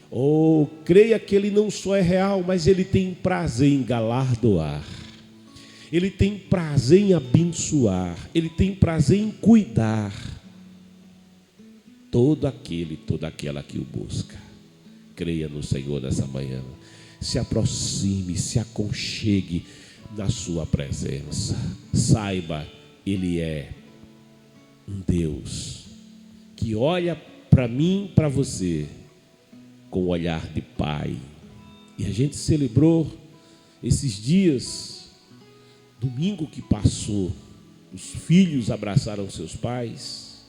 Oh, creia que Ele não só é real, mas Ele tem prazer em galardoar. Ele tem prazer em abençoar. Ele tem prazer em cuidar. Todo aquele, toda aquela que o busca. Creia no Senhor nessa manhã. Se aproxime, se aconchegue na sua presença. Saiba, Ele é um Deus que olha para mim, para você, com o olhar de pai. E a gente celebrou esses dias, domingo que passou, os filhos abraçaram seus pais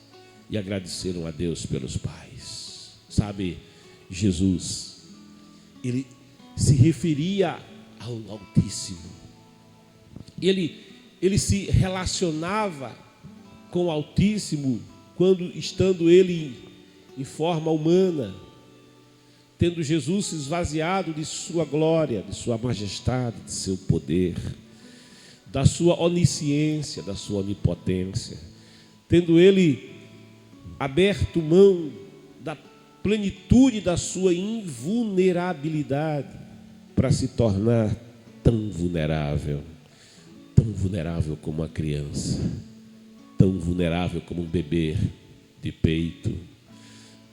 e agradeceram a Deus pelos pais. Sabe, Jesus, Ele se referia ao Altíssimo. Ele se relacionava com o Altíssimo quando, estando Ele em forma humana, tendo Jesus se esvaziado de sua glória, de sua majestade, de seu poder, da sua onisciência, da sua onipotência, tendo Ele aberto mão da plenitude da sua invulnerabilidade para se tornar tão vulnerável como uma criança, tão vulnerável como um bebê de peito,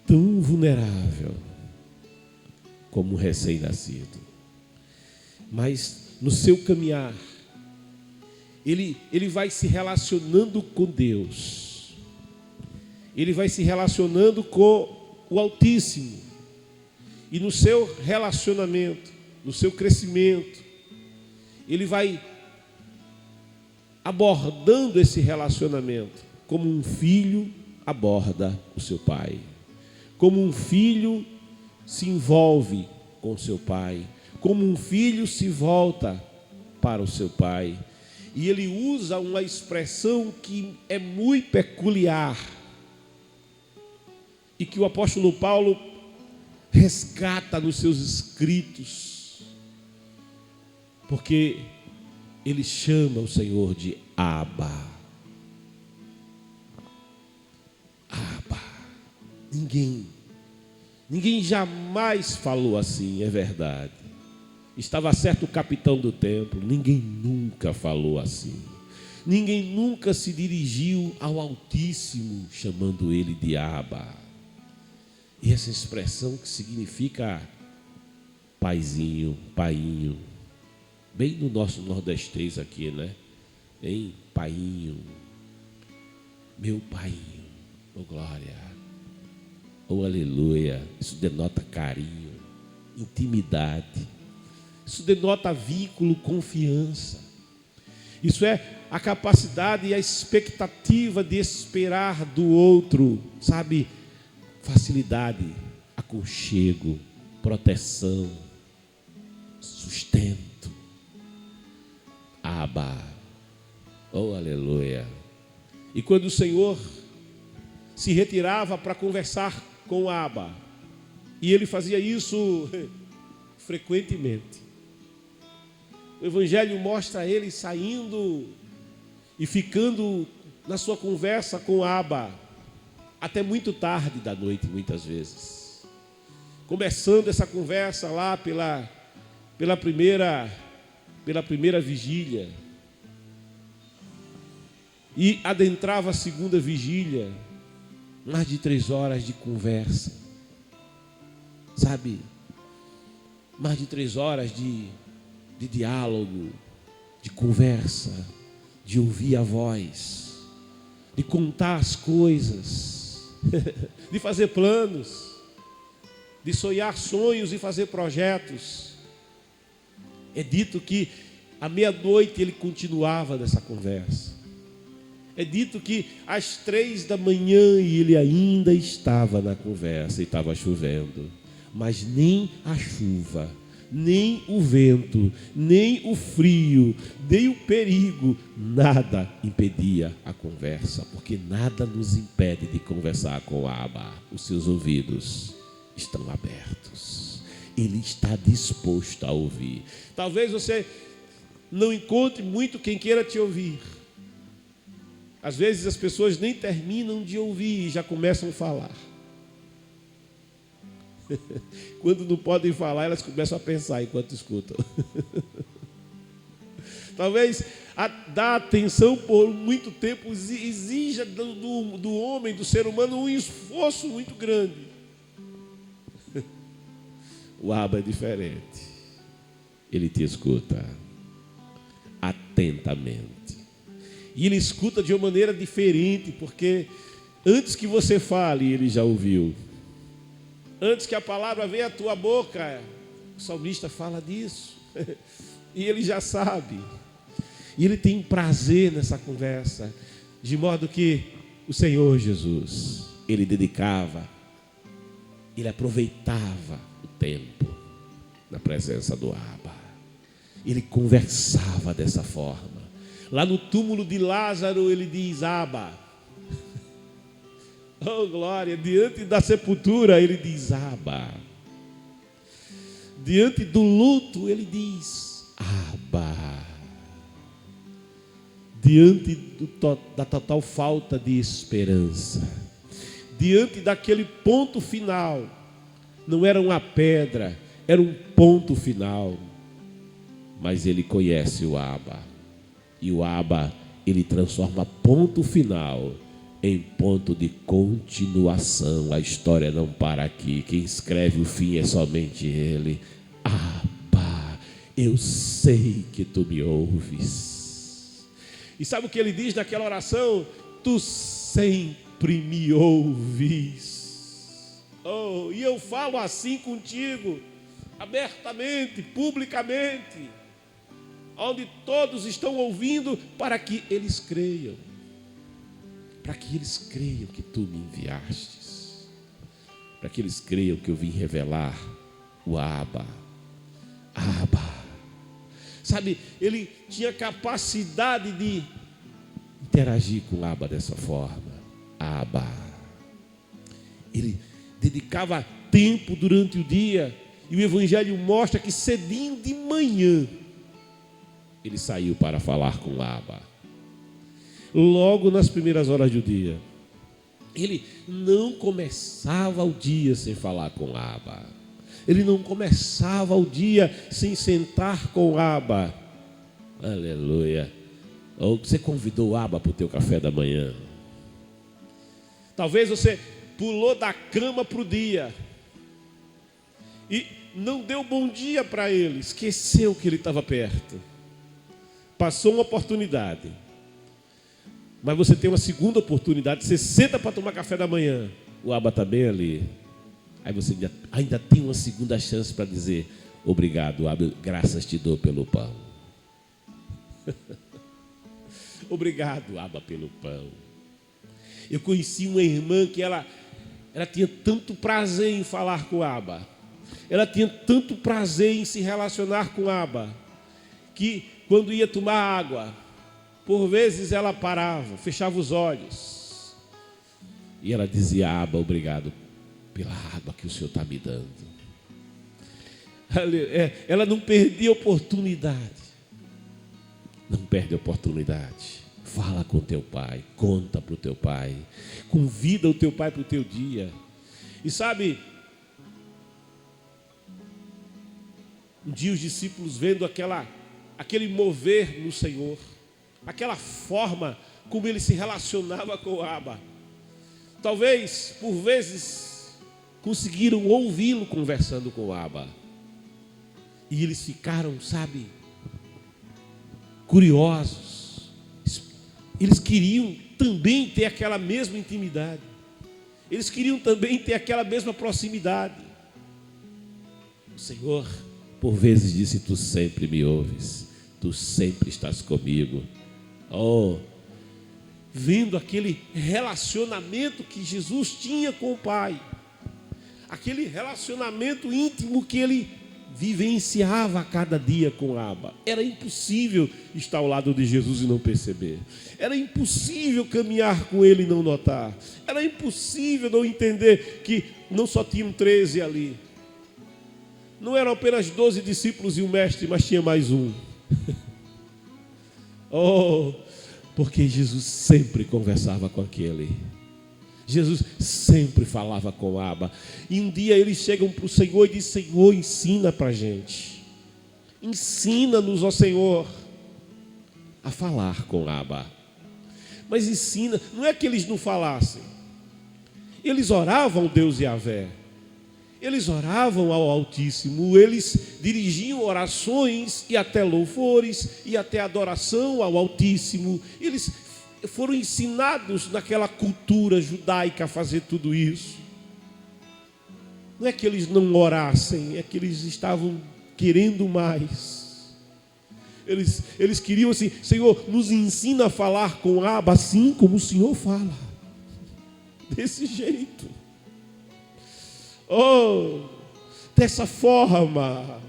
tão vulnerável como um recém-nascido. Mas no seu caminhar, ele vai se relacionando com Deus, ele vai se relacionando com o Altíssimo, e no seu relacionamento, no seu crescimento, ele vai abordando esse relacionamento como um filho aborda o seu pai, como um filho se envolve com o seu pai, como um filho se volta para o seu pai. E ele usa uma expressão que é muito peculiar e que o apóstolo Paulo resgata nos seus escritos, porque ele chama o Senhor de Abba. Abba. Ninguém jamais falou assim, é verdade. Estava certo o capitão do templo, ninguém nunca falou assim. Ninguém nunca se dirigiu ao Altíssimo chamando ele de Abba. E essa expressão que significa paizinho, painho, bem no nosso nordestês aqui, né? Hein? Painho, meu painho, oh glória, oh aleluia. Isso denota carinho, intimidade. Isso denota vínculo, confiança. Isso é a capacidade e a expectativa de esperar do outro, sabe? Facilidade, aconchego, proteção, sustento. Abba, oh aleluia. E quando o Senhor se retirava para conversar com Abba, e ele fazia isso frequentemente, o Evangelho mostra ele saindo e ficando na sua conversa com Abba até muito tarde da noite, muitas vezes. Começando essa conversa lá pela primeira vigília. E adentrava a segunda vigília, mais de 3 horas de conversa. Sabe? Mais de 3 horas de diálogo, de conversa, de ouvir a voz, de contar as coisas, de fazer planos, de sonhar sonhos e fazer projetos. É dito que à meia-noite ele continuava nessa conversa. É dito que às 3 da manhã ele ainda estava na conversa e estava chovendo. Mas nem a chuva, nem o vento, nem o frio, nem o perigo, nada impedia a conversa, porque nada nos impede de conversar com Abba. Os seus ouvidos estão abertos, ele está disposto a ouvir. Talvez você não encontre muito quem queira te ouvir. Às vezes as pessoas nem terminam de ouvir e já começam a falar. Quando não podem falar, elas começam a pensar enquanto escutam. Talvez dar atenção por muito tempo exija do homem, do ser humano, um esforço muito grande. O Abba é diferente. Ele te escuta atentamente. E ele escuta de uma maneira diferente, porque antes que você fale, ele já ouviu. Antes que a palavra venha à tua boca, o salmista fala disso. E ele já sabe. E ele tem prazer nessa conversa. De modo que o Senhor Jesus, ele dedicava, ele aproveitava o tempo na presença do Abba. Ele conversava dessa forma. Lá no túmulo de Lázaro, ele diz: Abba. Oh, glória! Diante da sepultura, ele diz: Abba. Diante do luto, ele diz: Abba. Diante da total falta de esperança, diante daquele ponto final, não era uma pedra, era um ponto final. Mas ele conhece o Abba. E o Abba, ele transforma ponto final em ponto de continuação. A história não para aqui. Quem escreve o fim é somente ele. Abba, eu sei que tu me ouves. E sabe o que ele diz naquela oração? Tu sempre me ouves. Oh, e eu falo assim contigo, abertamente, publicamente, onde todos estão ouvindo, para que eles creiam. Para que eles creiam que tu me enviastes. Para que eles creiam que eu vim revelar o Abba. Abba. Sabe, ele tinha capacidade de interagir com o Abba dessa forma. Abba. Ele dedicava tempo durante o dia. E o Evangelho mostra que cedinho de manhã ele saiu para falar com o Abba. Logo nas primeiras horas do dia. Ele não começava o dia sem falar com o Abba. Ele não começava o dia sem sentar com o Abba. Aleluia. Ou você convidou o Abba para o teu café da manhã. Talvez você pulou da cama para o dia e não deu bom dia para ele. Esqueceu que ele estava perto. Passou uma oportunidade. Mas você tem uma segunda oportunidade. Você senta para tomar café da manhã. O Abba está bem ali. Aí você ainda tem uma segunda chance para dizer: obrigado, Abba, graças te dou pelo pão. Obrigado, Abba, pelo pão. Eu conheci uma irmã que ela tinha tanto prazer em falar com o Abba. Ela tinha tanto prazer em se relacionar com o Abba, que quando ia tomar água, por vezes ela parava, fechava os olhos. E ela dizia: Abba, obrigado pela água que o Senhor está me dando. Ela não perdia oportunidade. Não perde oportunidade. Fala com teu pai, conta para o teu pai, convida o teu pai para o teu dia. E sabe, um dia os discípulos vendo aquele mover no Senhor, aquela forma como ele se relacionava com o Abba, talvez por vezes conseguiram ouvi-lo conversando com o Abba. E eles ficaram, sabe, curiosos. Eles queriam também ter aquela mesma intimidade. Eles queriam também ter aquela mesma proximidade. O Senhor, por vezes, disse: tu sempre me ouves. Tu sempre estás comigo. Oh, vendo aquele relacionamento que Jesus tinha com o Pai. Aquele relacionamento íntimo que ele vivenciava a cada dia com o Abba. Era impossível estar ao lado de Jesus e não perceber. Era impossível caminhar com ele e não notar. Era impossível não entender que não só tinham 13 ali. Não eram apenas 12 discípulos e o mestre, mas tinha mais um. Oh, porque Jesus sempre conversava com aquele. Jesus sempre falava com Abba. E um dia eles chegam para o Senhor e dizem: Senhor, ensina para a gente. Ensina-nos, ó Senhor, a falar com Abba. Mas ensina, não é que eles não falassem. Eles oravam ao Deus Yahvé. Eles oravam ao Altíssimo. Eles dirigiam orações e até louvores e até adoração ao Altíssimo. Eles foram ensinados naquela cultura judaica a fazer tudo isso. Não é que eles não orassem, é que eles estavam querendo mais. Eles queriam assim: Senhor, nos ensina a falar com Abba assim como o Senhor fala. Desse jeito. Oh, dessa forma.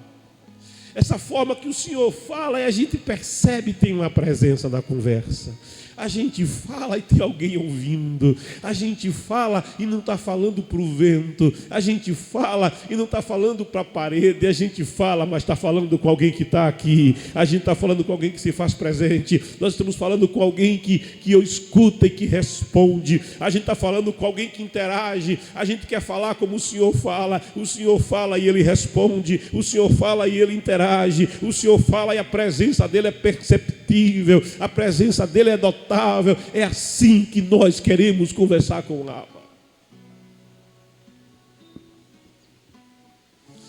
Essa forma que o Senhor fala e a gente percebe, tem uma presença na conversa. A gente fala e tem alguém ouvindo. A gente fala e não está falando para o vento. A gente fala e não está falando para a parede. A gente fala, mas está falando com alguém que está aqui. A gente está falando com alguém que se faz presente. Nós estamos falando com alguém que escuta e que responde. A gente está falando com alguém que interage. A gente quer falar como o Senhor fala. O Senhor fala e Ele responde. O Senhor fala e Ele interage. O Senhor fala e a presença dEle é perceptível. A presença dEle é notável. É assim que nós queremos conversar com o Abba.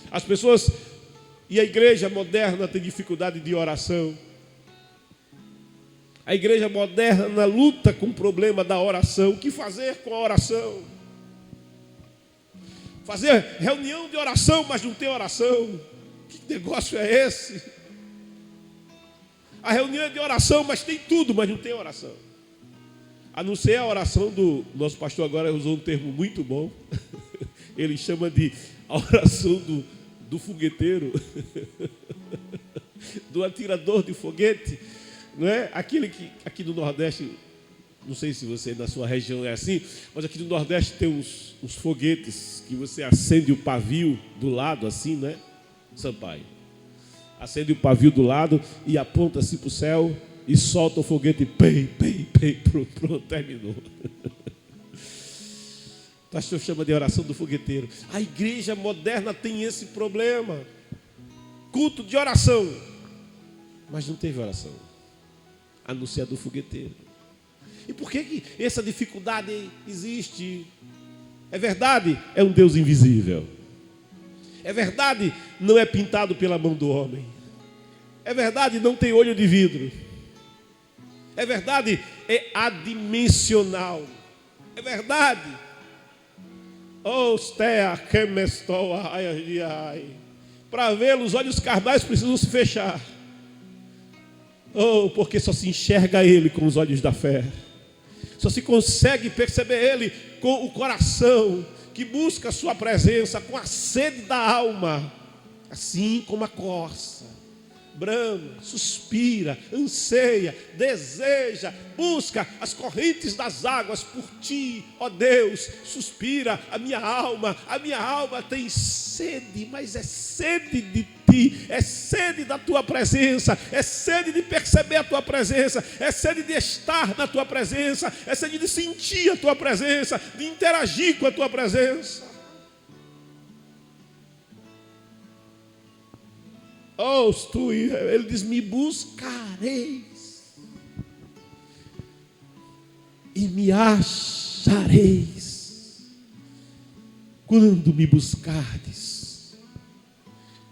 As pessoas e a igreja moderna tem dificuldade de oração. A igreja moderna luta com o problema da oração. O que fazer com a oração? Fazer reunião de oração, mas não tem oração. Que negócio é esse? A reunião é de oração, mas tem tudo, mas não tem oração. A não ser a oração do nosso pastor, agora usou um termo muito bom. Ele chama de a oração do fogueteiro, do atirador de foguete, não é? Aquele que aqui no Nordeste, não sei se você na sua região é assim, mas aqui no Nordeste tem uns foguetes que você acende o pavio do lado assim, né? Sampaio. Acende o pavio do lado e aponta assim para o céu e solta o foguete. Pei, pronto, terminou. O pastor chama de oração do fogueteiro. A igreja moderna tem esse problema. Culto de oração. Mas não teve oração. A não ser a do fogueteiro. E por que essa dificuldade existe? É verdade, é um Deus invisível. É verdade, não é pintado pela mão do homem. É verdade, não tem olho de vidro. É verdade, é adimensional. É verdade. Para vê-lo, os olhos carnais precisam se fechar. Porque só se enxerga Ele com os olhos da fé. Só se consegue perceber Ele com o coração que busca a sua presença, com a sede da alma, assim como a corça, brama, suspira, anseia, deseja, busca as correntes das águas por ti, ó Deus, suspira a minha alma tem sede, mas é sede de ti, é sede da tua presença, é sede de perceber a tua presença, é sede de estar na tua presença, é sede de sentir a tua presença, de interagir com a tua presença. Ele diz: me buscareis e me achareis quando me buscardes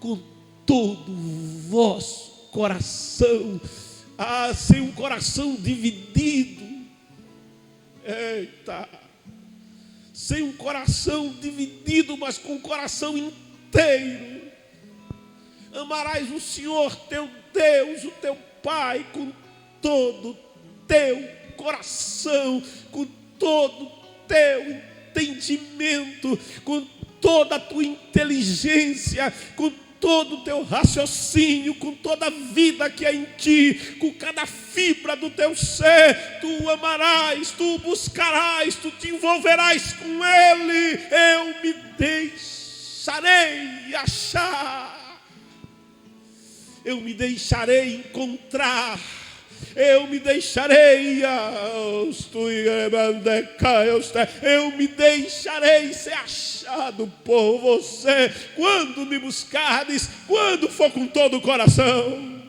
com todo o vosso coração. Sem um coração dividido. Eita! Sem um coração dividido, mas com o coração inteiro. Amarás o Senhor teu Deus, o teu Pai, com todo o teu coração, com todo o teu entendimento, com toda a tua inteligência, com todo o teu raciocínio, com toda a vida que é em ti, com cada fibra do teu ser. Tu amarás, tu buscarás, tu te envolverás com Ele. Eu me deixarei achar. Eu me deixarei encontrar. Eu me deixarei, eu me deixarei ser achado por você, quando me buscardes, quando for com todo o coração.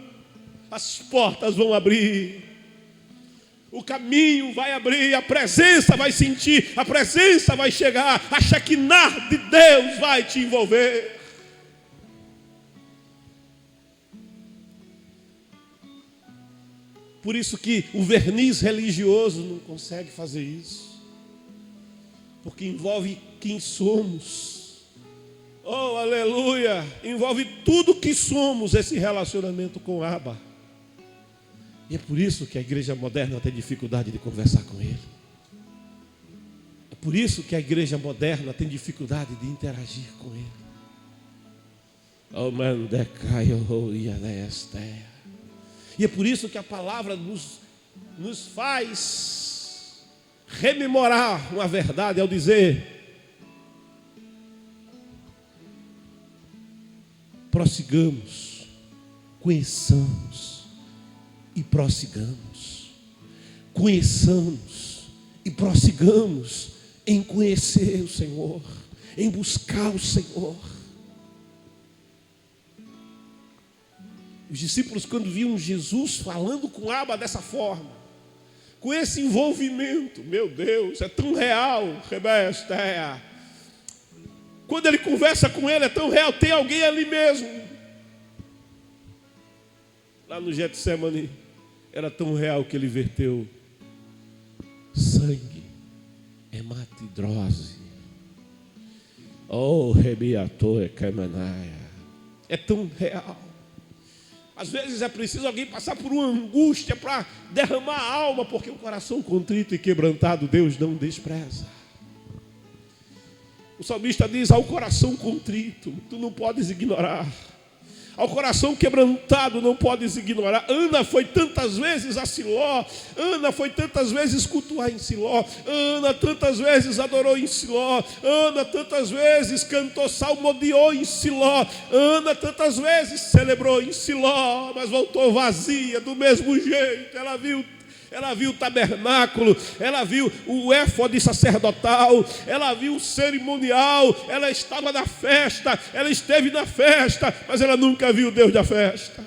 As portas vão abrir, o caminho vai abrir, a presença vai sentir, a presença vai chegar, a Shekinah de Deus vai te envolver. Por isso que o verniz religioso não consegue fazer isso, porque envolve quem somos. Oh, aleluia! Envolve tudo que somos, esse relacionamento com Abba. E é por isso que a igreja moderna tem dificuldade de conversar com Ele. É por isso que a igreja moderna tem dificuldade de interagir com Ele. Oh, man, decaio, e é por isso que a palavra nos faz rememorar uma verdade ao dizer: prossigamos, conheçamos e prossigamos. Conheçamos e prossigamos em conhecer o Senhor, em buscar o Senhor. Os discípulos, quando viam Jesus falando com Abba dessa forma, com esse envolvimento, meu Deus, é tão real, quando ele conversa com ele é tão real, tem alguém ali mesmo. Lá no Getsemane, era tão real que ele verteu sangue, hematidrose. Oh, rebiato e camanaia. É tão real. Às vezes é preciso alguém passar por uma angústia para derramar a alma, porque o coração contrito e quebrantado Deus não despreza. O salmista diz: ao coração contrito, tu não podes ignorar. Ao coração quebrantado não podes ignorar. Ana foi tantas vezes a Siló. Ana foi tantas vezes cultuar em Siló. Ana tantas vezes adorou em Siló. Ana tantas vezes cantou, salmodiou em Siló. Ana tantas vezes celebrou em Siló, mas voltou vazia do mesmo jeito. Ela viu o tabernáculo, ela viu o éfode sacerdotal, ela viu o cerimonial, ela estava na festa, ela esteve na festa, mas ela nunca viu o Deus da festa.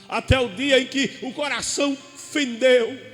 Até o dia em que o coração fendeu.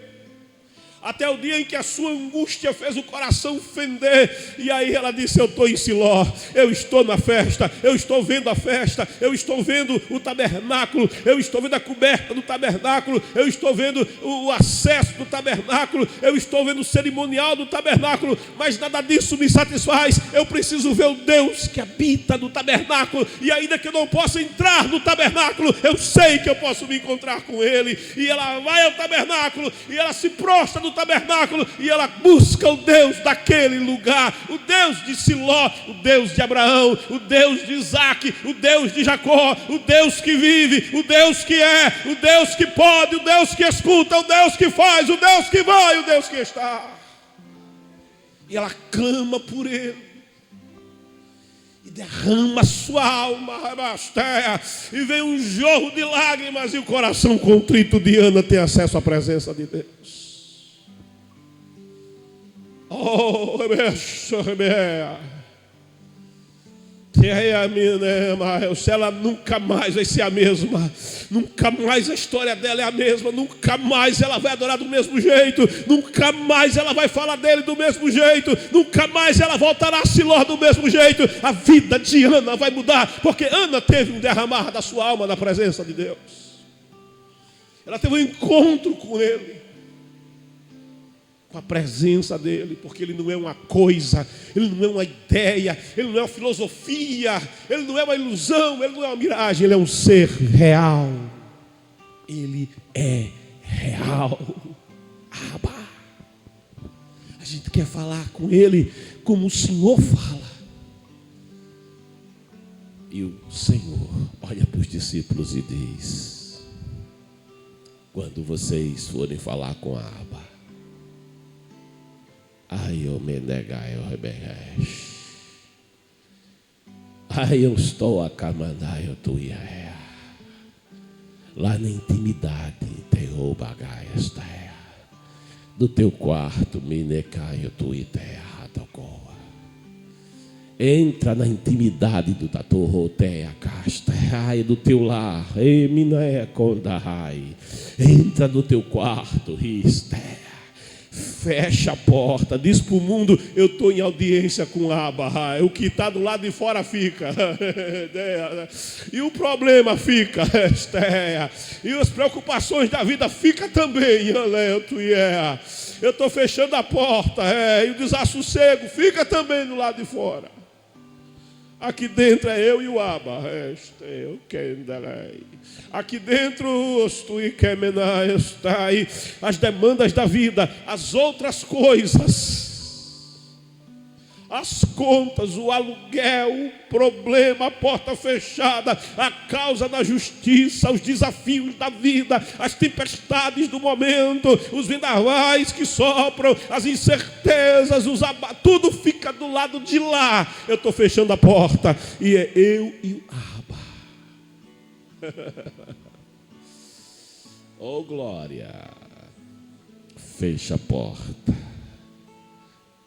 Até o dia em que a sua angústia fez o coração fender. E aí ela disse: eu estou em Siló, eu estou na festa, eu estou vendo a festa, eu estou vendo o tabernáculo, eu estou vendo a coberta do tabernáculo, eu estou vendo o acesso do tabernáculo, eu estou vendo o cerimonial do tabernáculo, mas nada disso me satisfaz. Eu preciso ver o Deus que habita no tabernáculo, e ainda que eu não possa entrar no tabernáculo, eu sei que eu posso me encontrar com Ele. E ela vai ao tabernáculo, e ela se prostra no tabernáculo, e ela busca o Deus daquele lugar, o Deus de Siló, o Deus de Abraão, o Deus de Isaac, o Deus de Jacó, o Deus que vive, o Deus que é, o Deus que pode, o Deus que escuta, o Deus que faz, o Deus que vai, o Deus que está. E ela clama por Ele e derrama a sua alma, e vem um jorro de lágrimas, e o coração contrito de Ana tem acesso à presença de Deus. Oh, se ela nunca mais vai ser a mesma, nunca mais a história dela é a mesma, nunca mais ela vai adorar do mesmo jeito, nunca mais ela vai falar dele do mesmo jeito, nunca mais ela voltará a Siló do mesmo jeito. A vida de Ana vai mudar, porque Ana teve um derramar da sua alma na presença de Deus. Ela teve um encontro com Ele, com a presença dele, porque ele não é uma coisa, ele não é uma ideia, ele não é uma filosofia, ele não é uma ilusão, ele não é uma miragem, ele é um ser real. Ele é real. Abba. A gente quer falar com ele como o Senhor fala. E o Senhor olha para os discípulos e diz: quando vocês forem falar com a Abba, Ai, eu estou a caminhar, eu tu ia. Lá na intimidade, teu bagaias, do teu quarto, minecaio, tu ideia, tocoa. Entra na intimidade do tatorroteia, casta, ai, do teu lar, ei, miné, conda, ai. Entra no teu quarto, risté. Fecha a porta, diz para o mundo: eu estou em audiência com Abba. O que está do lado de fora fica. E o problema fica. E as preocupações da vida fica também. Eu estou fechando a porta. E o desassossego fica também do lado de fora. Aqui dentro é eu e o Abba. Aqui dentro as demandas da vida, as outras coisas, as contas, o aluguel, o problema, a porta fechada, a causa da justiça, os desafios da vida, as tempestades do momento, os vendavais que sopram, as incertezas, tudo fica do lado de lá. Eu estou fechando a porta e é eu e o Abba. Oh, glória. Fecha a porta.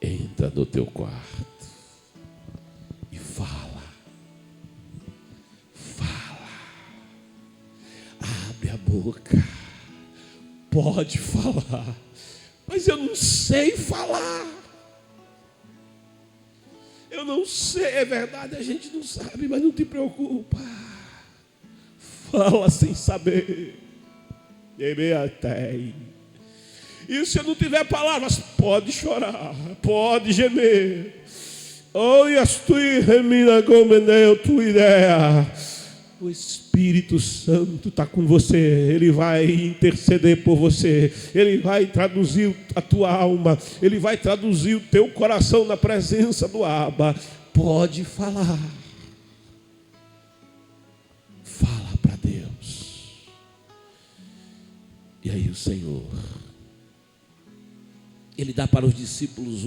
Entra no teu quarto e fala. Abre a boca. Pode falar. Mas eu não sei falar. Eu não sei, é verdade, a gente não sabe, mas não te preocupa. Fala sem saber. E se eu não tiver palavras, pode chorar, pode gemer. O Espírito Santo está com você. Ele vai interceder por você. Ele vai traduzir a tua alma. Ele vai traduzir o teu coração na presença do Abba. Pode falar. Fala para Deus. E aí o Senhor, Ele dá para os discípulos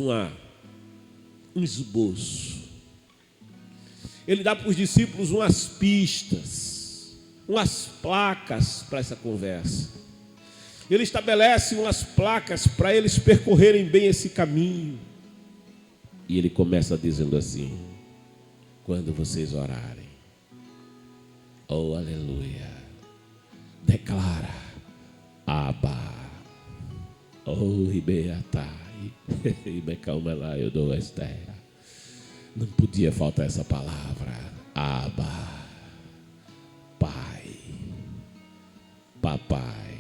um esboço. Ele dá para os discípulos umas pistas, umas placas para essa conversa. Ele estabelece umas placas para eles percorrerem bem esse caminho. E ele começa dizendo assim: quando vocês orarem, oh aleluia, declara Abba, oh Ibeatai, Ibecalma eu dou esta. Não podia faltar essa palavra. Abba, Pai, Papai,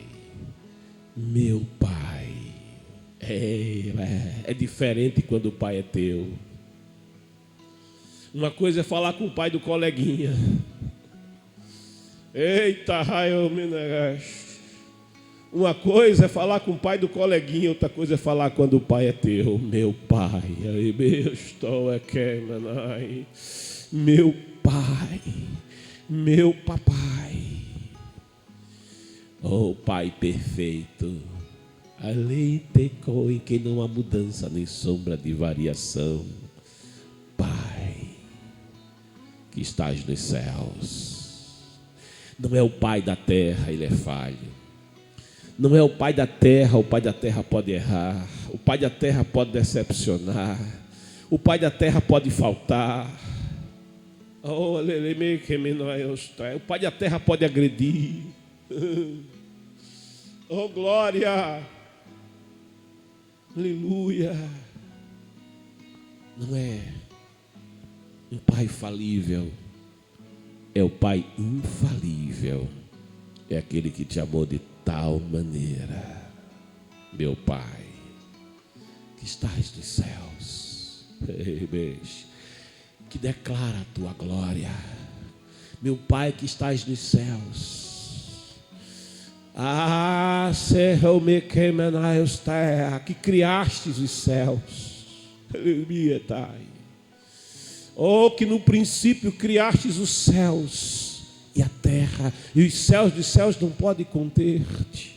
meu Pai. É diferente quando o Pai é teu. Uma coisa é falar com o pai do coleguinha. Eita, raio, uma coisa é falar com o pai do coleguinha, outra coisa é falar quando o pai é teu. Meu Pai, meu Pai, meu Papai. Oh Pai perfeito, a lei tecou em que não há mudança nem sombra de variação. Pai, que estás nos céus. Não é o Pai da terra, ele é falho. Não é o pai da terra pode errar. O pai da terra pode decepcionar. O pai da terra pode faltar. O pai da terra pode agredir. Oh glória, aleluia. Não é um pai falível, é o pai infalível. É aquele que te amou de tal maneira, meu Pai, que estás nos céus, que declara a tua glória, meu Pai que estás nos céus, que criastes os céus, oh, que no princípio criastes os céus e a terra, e os céus dos céus não podem conter-te,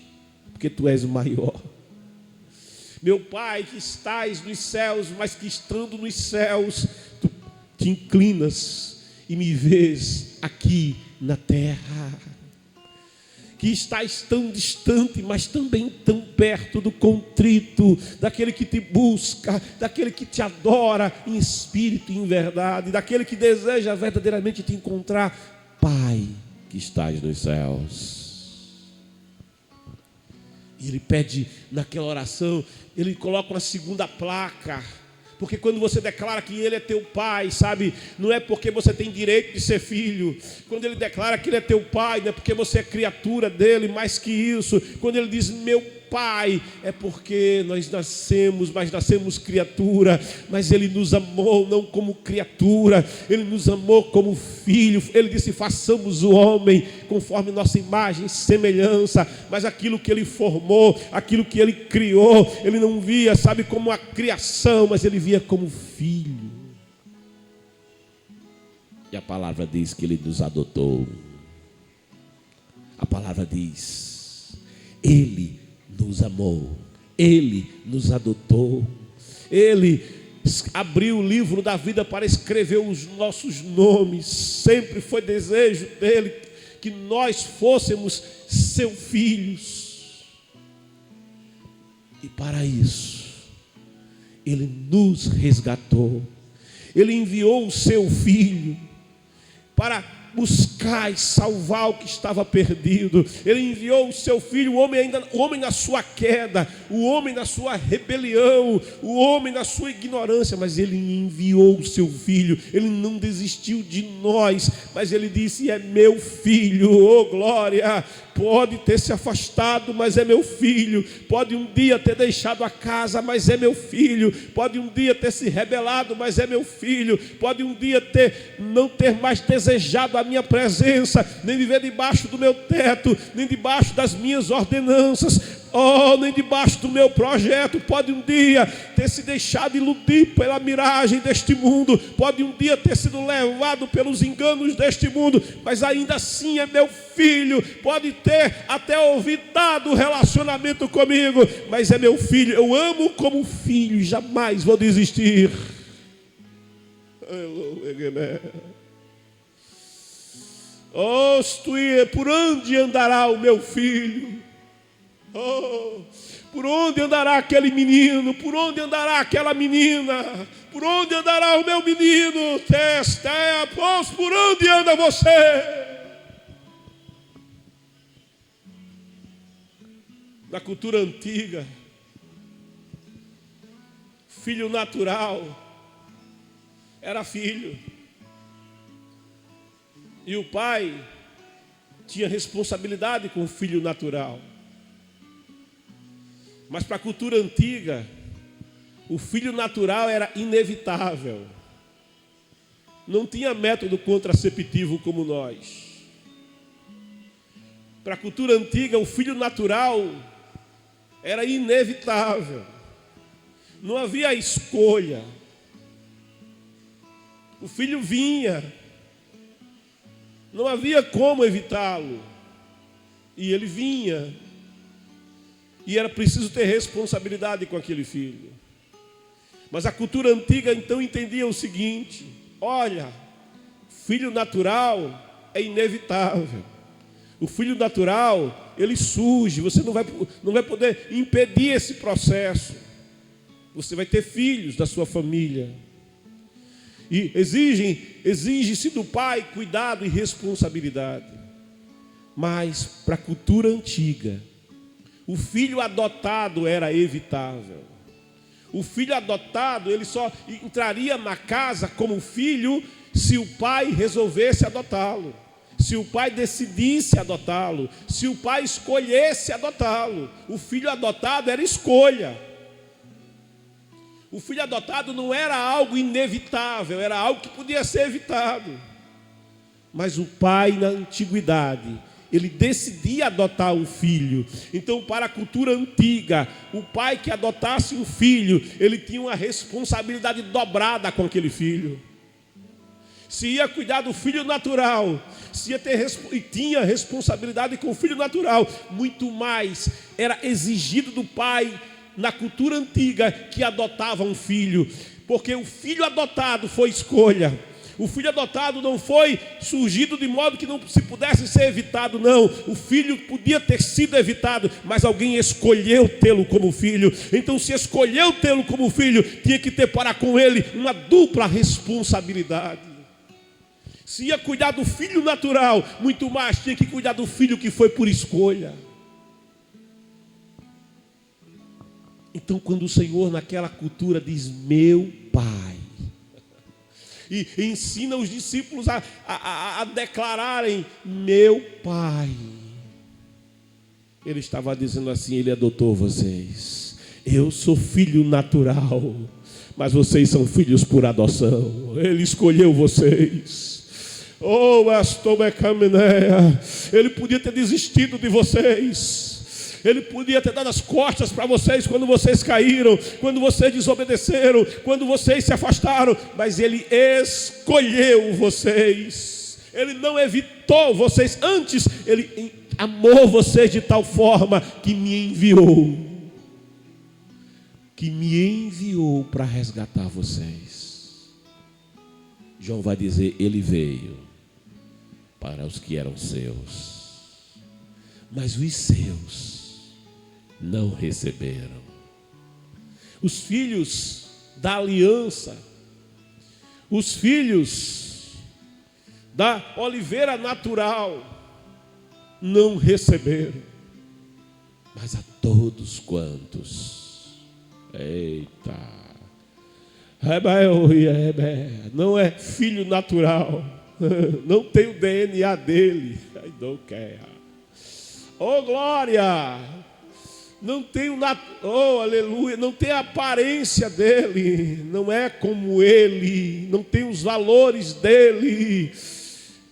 porque tu és o maior. Meu Pai que estás nos céus, mas que estando nos céus, tu te inclinas e me vês aqui na terra. Que estás tão distante, mas também tão perto do contrito, daquele que te busca, daquele que te adora em espírito e em verdade, daquele que deseja verdadeiramente te encontrar. Pai que estás nos céus. E ele pede naquela oração, ele coloca uma segunda placa. Porque quando você declara que Ele é teu Pai, sabe, não é porque você tem direito de ser filho. Quando Ele declara que Ele é teu Pai, não é porque você é criatura dEle, mais que isso. Quando Ele diz meu Pai, é porque nós nascemos, mas nascemos criatura. Mas Ele nos amou não como criatura, Ele nos amou como filho. Ele disse, façamos o homem conforme nossa imagem e semelhança. Mas aquilo que Ele formou, aquilo que Ele criou, Ele não via, sabe, como a criação, mas Ele via como filho. E a palavra diz que Ele nos adotou. A palavra diz, Ele nos amou, Ele nos adotou, Ele abriu o livro da vida para escrever os nossos nomes. Sempre foi desejo dEle que nós fôssemos seus filhos. E para isso, Ele nos resgatou. Ele enviou o seu Filho para buscar e salvar o que estava perdido. Ele enviou o seu Filho, o homem na sua queda, o homem na sua rebelião, o homem na sua ignorância, mas Ele enviou o seu Filho. Ele não desistiu de nós, mas Ele disse, é meu filho, oh glória. Pode ter se afastado, mas é meu filho. Pode um dia ter deixado a casa, mas é meu filho. Pode um dia ter se rebelado, mas é meu filho. Pode um dia não ter mais desejado a minha presença, nem viver debaixo do meu teto, nem debaixo das minhas ordenanças, nem debaixo do meu projeto. Pode um dia ter se deixado iludir pela miragem deste mundo, pode um dia ter sido levado pelos enganos deste mundo, mas ainda assim é meu filho. Pode ter até ouvidado o relacionamento comigo, mas é meu filho. Eu amo como filho e jamais vou desistir. Por onde andará o meu filho? Por onde andará aquele menino? Por onde andará aquela menina? Por onde andará o meu menino? Por onde anda você? Na cultura antiga, filho natural era filho, e o pai tinha responsabilidade com o filho natural. Mas para a cultura antiga, o filho natural era inevitável. Não tinha método contraceptivo como nós. Para a cultura antiga, o filho natural era inevitável. Não havia escolha. O filho vinha. Não havia como evitá-lo. E ele vinha. E era preciso ter responsabilidade com aquele filho. Mas a cultura antiga então entendia o seguinte: olha, filho natural é inevitável. O filho natural, ele surge, você não vai poder impedir esse processo. Você vai ter filhos da sua família. E exige-se do pai cuidado e responsabilidade. Mas para a cultura antiga, o filho adotado era evitável. O filho adotado, ele só entraria na casa como filho se o pai resolvesse adotá-lo, se o pai decidisse adotá-lo, se o pai escolhesse adotá-lo. O filho adotado era escolha. O filho adotado não era algo inevitável, era algo que podia ser evitado. Mas o pai, na antiguidade, ele decidia adotar um filho. Então, para a cultura antiga, o pai que adotasse um filho, ele tinha uma responsabilidade dobrada com aquele filho. Se ia cuidar do filho natural, e tinha responsabilidade com o filho natural, muito mais era exigido do pai na cultura antiga que adotava um filho. Porque o filho adotado foi escolha. O filho adotado não foi surgido de modo que não se pudesse ser evitado, não. O filho podia ter sido evitado, mas alguém escolheu tê-lo como filho. Então, se escolheu tê-lo como filho, tinha que ter para com ele uma dupla responsabilidade. Se ia cuidar do filho natural, muito mais tinha que cuidar do filho que foi por escolha. Então, quando o Senhor naquela cultura diz, meu Pai, e ensina os discípulos a declararem, meu Pai, Ele estava dizendo assim, Ele adotou vocês. Eu sou filho natural, mas vocês são filhos por adoção. Ele escolheu vocês. Oh, Astobecaminea, Ele podia ter desistido de vocês. Ele podia ter dado as costas para vocês quando vocês caíram, quando vocês desobedeceram, quando vocês se afastaram, mas Ele escolheu vocês. Ele não evitou vocês, antes Ele amou vocês de tal forma que me enviou para resgatar vocês. João vai dizer, Ele veio para os que eram seus, mas os seus não receberam. Os filhos da aliança, os filhos da oliveira natural não receberam, mas a todos quantos, eita, não é filho natural, não tem o DNA dele, oh glória, não tem oh aleluia, não tem a aparência dele, não é como ele, não tem os valores dele,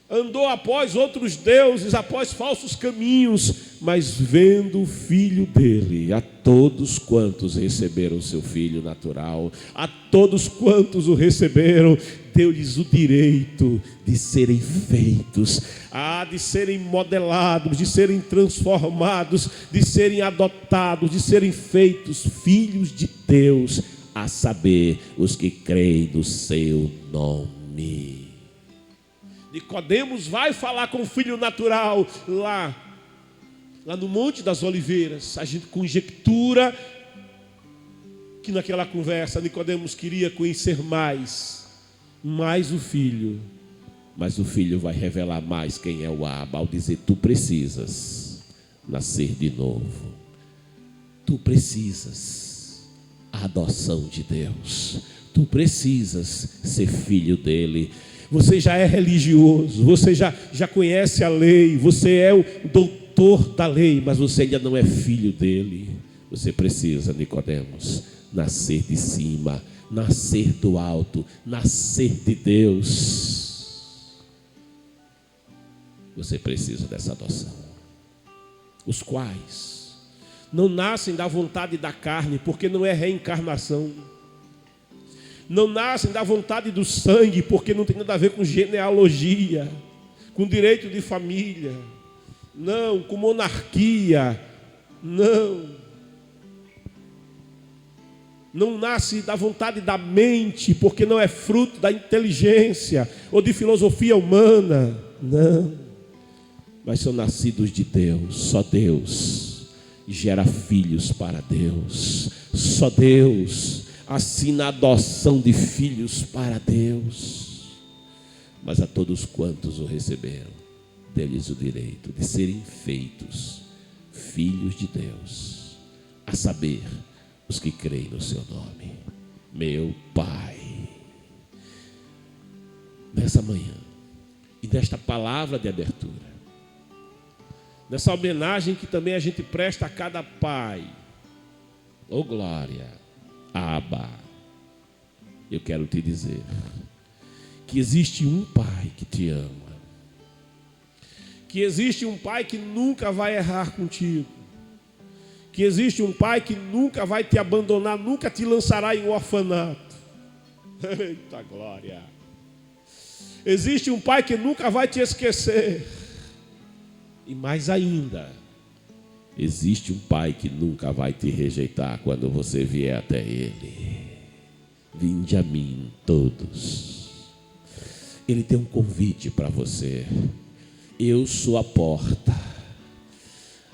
andou após outros deuses, após falsos caminhos, mas vendo o filho dele, a todos quantos receberam o seu filho natural, a todos quantos o receberam, deu-lhes o direito de serem feitos, de serem modelados, de serem transformados, de serem adotados, de serem feitos filhos de Deus, a saber, os que creem no seu nome. Nicodemos vai falar com o filho natural lá no Monte das Oliveiras. A gente conjectura que naquela conversa Nicodemos queria conhecer mais o filho, mas o filho vai revelar mais quem é o Abba, ao dizer, tu precisas nascer de novo, tu precisas a adoção de Deus, tu precisas ser filho dele. Você já é religioso, você já conhece a lei, você é o doutor da lei, mas você ainda não é filho dele. Você precisa, Nicodemos, nascer de cima, nascer do alto, nascer de Deus. Você precisa dessa adoção. Os quais não nascem da vontade da carne, porque não é reencarnação. Não nascem da vontade do sangue, porque não tem nada a ver com genealogia, com direito de família, não, com monarquia, não nasce da vontade da mente, porque não é fruto da inteligência ou de filosofia humana, não, mas são nascidos de Deus. Só Deus gera filhos para Deus, só Deus assina a adoção de filhos para Deus. Mas a todos quantos o receberam, deu-lhes o direito de serem feitos filhos de Deus, a saber, os que creem no seu nome. Meu Pai, nessa manhã e nesta palavra de abertura, nessa homenagem que também a gente presta a cada pai, oh glória, Abba, eu quero te dizer que existe um Pai que te ama, que existe um Pai que nunca vai errar contigo, que existe um Pai que nunca vai te abandonar, nunca te lançará em orfanato. Eita glória! Existe um Pai que nunca vai te esquecer. E mais ainda, existe um Pai que nunca vai te rejeitar quando você vier até Ele. Vinde a mim todos Ele tem um convite para você. Eu sou a porta.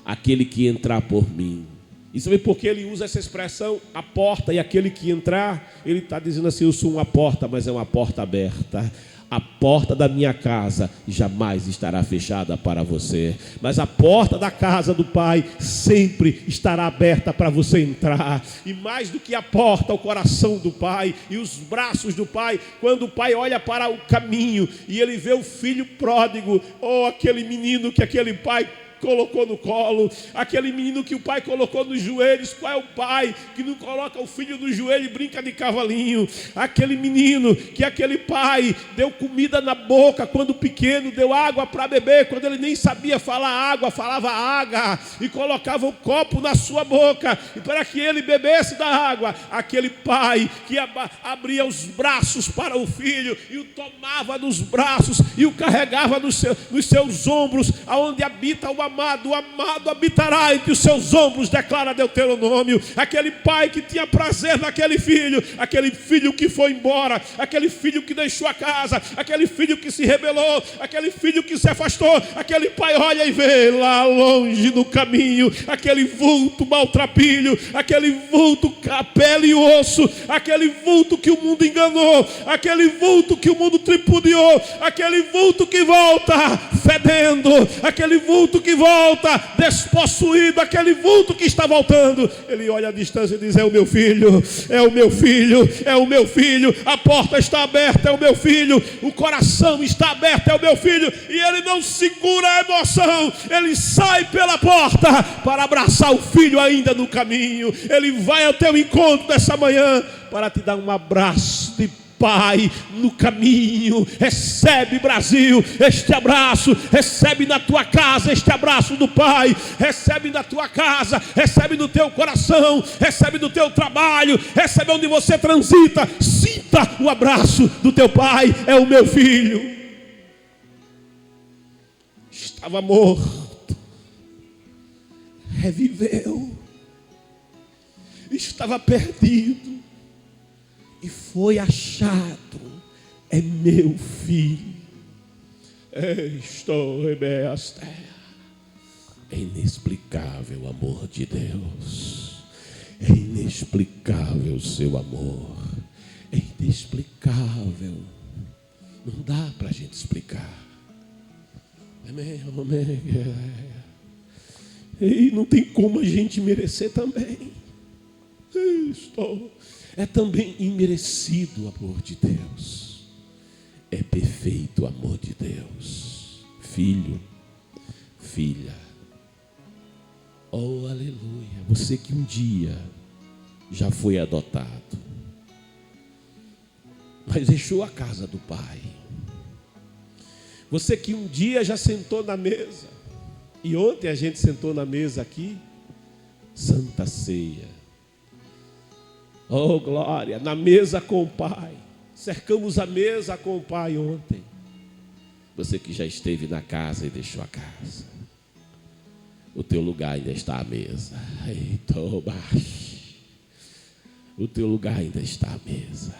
Aquele que entrar por mim. E sabe por que ele usa essa expressão, a porta, e aquele que entrar? Ele está dizendo assim, eu sou uma porta, mas é uma porta aberta. A porta da minha casa jamais estará fechada para você, mas a porta da casa do Pai sempre estará aberta para você entrar. E mais do que a porta, o coração do Pai e os braços do Pai, quando o Pai olha para o caminho e ele vê o filho pródigo, ou aquele menino que aquele pai colocou no colo, aquele menino que o pai colocou nos joelhos. Qual é o pai que não coloca o filho no joelho e brinca de cavalinho? Aquele menino que aquele pai deu comida na boca quando pequeno, deu água para beber, quando ele nem sabia falar água, falava água, e colocava o copo na sua boca, e para que ele bebesse da água. Aquele pai que abria os braços para o filho, e o tomava nos braços, e o carregava nos seus ombros, aonde habita o amado habitará entre os seus ombros, declara Deuteronômio. Aquele pai que tinha prazer naquele filho, aquele filho que foi embora, aquele filho que deixou a casa, aquele filho que se rebelou, aquele filho que se afastou, aquele pai olha e vê lá longe no caminho, aquele vulto maltrapilho, aquele vulto pele e osso, aquele vulto que o mundo enganou, aquele vulto que o mundo tripudiou, aquele vulto que volta fedendo, aquele vulto que volta despossuído, aquele vulto que está voltando. Ele olha à distância e diz, é o meu filho, é o meu filho, é o meu filho, a porta está aberta, é o meu filho, o coração está aberto, é o meu filho. E ele não segura a emoção, ele sai pela porta para abraçar o filho ainda no caminho. Ele vai ao teu encontro dessa manhã para te dar um abraço de Pai no caminho. Recebe, Brasil, este abraço. Recebe na tua casa este abraço do Pai. Recebe na tua casa, recebe no teu coração, recebe no teu trabalho, recebe onde você transita. Sinta o abraço do teu Pai. É o meu filho. Estava morto, reviveu. Estava perdido e foi achado. É meu filho. Estou rebeasta. É inexplicável o amor de Deus. É inexplicável o seu amor. É inexplicável. Não dá para a gente explicar. Amém, amém. E não tem como a gente merecer também. É também imerecido o amor de Deus. É perfeito o amor de Deus. Filho, filha. Oh, aleluia. Você que um dia já foi adotado, mas deixou a casa do Pai. Você que um dia já sentou na mesa, e ontem a gente sentou na mesa aqui, Santa Ceia. Oh, glória, na mesa com o Pai. Cercamos a mesa com o Pai ontem. Você que já esteve na casa e deixou a casa, o teu lugar ainda está à mesa. O teu lugar ainda está à mesa.